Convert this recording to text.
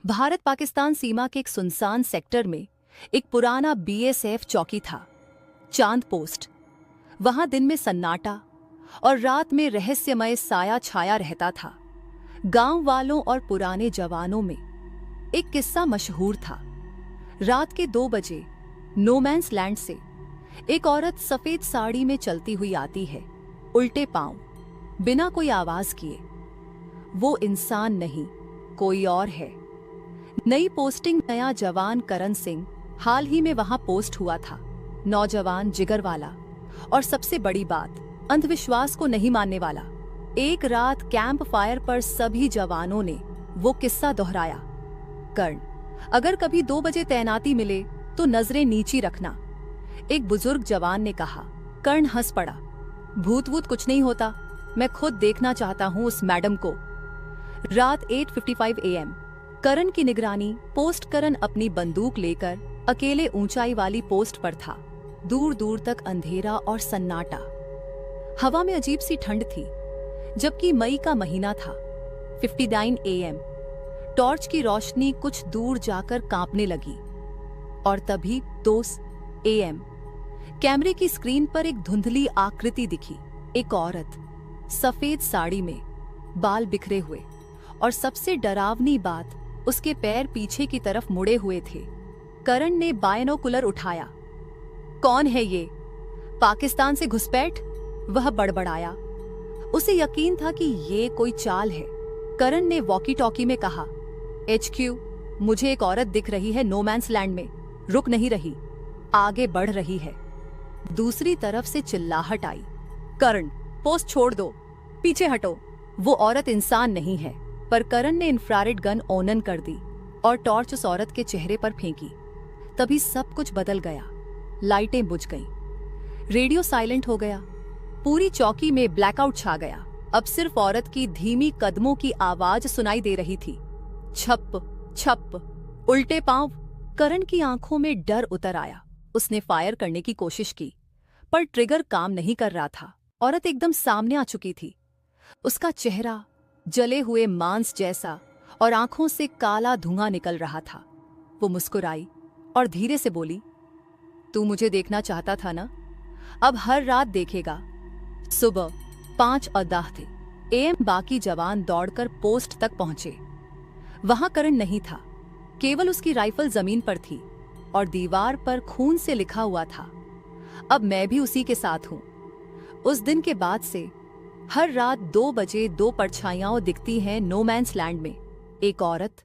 भारत पाकिस्तान सीमा के एक सुनसान सेक्टर में एक पुराना बीएसएफ चौकी था, चांद पोस्ट। वहां दिन में सन्नाटा और रात में रहस्यमय साया छाया रहता था। गांव वालों और पुराने जवानों में एक किस्सा मशहूर था। रात के 2 बजे नोमैंस लैंड से एक औरत सफेद साड़ी में चलती हुई आती है, उल्टे पांव, बिना कोई आवाज किए। वो इंसान नहीं, कोई और है। नई पोस्टिंग नया जवान करण सिंह हाल ही में वहां पोस्ट हुआ था। नौजवान, जिगर वाला और सबसे बड़ी बात, अंधविश्वास को नहीं मानने वाला। एक रात कैंप फायर पर सभी जवानों ने वो किस्सा दोहराया। कर्ण, अगर कभी 2 बजे तैनाती मिले तो नजरें नीची रखना, एक बुजुर्ग जवान ने कहा। कर्ण हंस पड़ा। भूत वूत कुछ नहीं होता, मैं खुद देखना चाहता हूं उस मैडम को। रात 8:55 AM, करण की निगरानी पोस्ट। करण अपनी बंदूक लेकर अकेले ऊंचाई वाली पोस्ट पर था। दूर दूर तक अंधेरा और सन्नाटा। हवा में अजीब सी ठंड थी, जबकि मई का महीना था। 59 AM, टॉर्च की रोशनी कुछ दूर जाकर कांपने लगी। और तभी 2 AM, कैमरे की स्क्रीन पर एक धुंधली आकृति दिखी। एक औरत, सफेद साड़ी में, बाल बिखरे हुए, और सबसे डरावनी बात, उसके पैर पीछे की तरफ मुड़े हुए थे। करण ने बायनोकुलर उठाया। कौन है ये? पाकिस्तान से घुसपैठ? वह बड़बड़ाया। उसे यकीन था कि ये कोई चाल है। करण ने वॉकी टॉकी में कहा, HQ, मुझे एक औरत दिख रही है नोमैंस लैंड में, रुक नहीं रही, आगे बढ़ रही है। दूसरी तरफ से चिल्लाहट आई, करण, पोस्ट छोड़ दो, पीछे हटो। वो औरत इंसान नहीं है। पर करण ने इंफ्रारेड गन ऑन कर दी और टॉर्च उस औरत के चेहरे पर फेंकी। तभी सब कुछ बदल गया। लाइटें बुझ गईं, रेडियो साइलेंट हो गया, पूरी चौकी में ब्लैकआउट छा गया। अब सिर्फ औरत की धीमी कदमों की आवाज सुनाई दे रही थी। छप छप, उल्टे पांव। करण की आंखों में डर उतर आया। उसने फायर करने की कोशिश की, पर ट्रिगर काम नहीं कर रहा था। औरत एकदम सामने आ चुकी थी। उसका चेहरा जले हुए मांस जैसा और आंखों से काला धुआं निकल रहा था। वो मुस्कुराई और धीरे से बोली, तू मुझे देखना चाहता था ना, अब हर रात देखेगा। सुबह 5:10 थे। AM, बाकी जवान दौड़कर पोस्ट तक पहुंचे। वहां करण नहीं था, केवल उसकी राइफल जमीन पर थी और दीवार पर खून से लिखा हुआ था, अब मैं भी उसी के साथ हूं। उस दिन के बाद से हर रात 2 बजे 2 परछाइयां दिखती हैं नोमैंस लैंड में। एक औरत,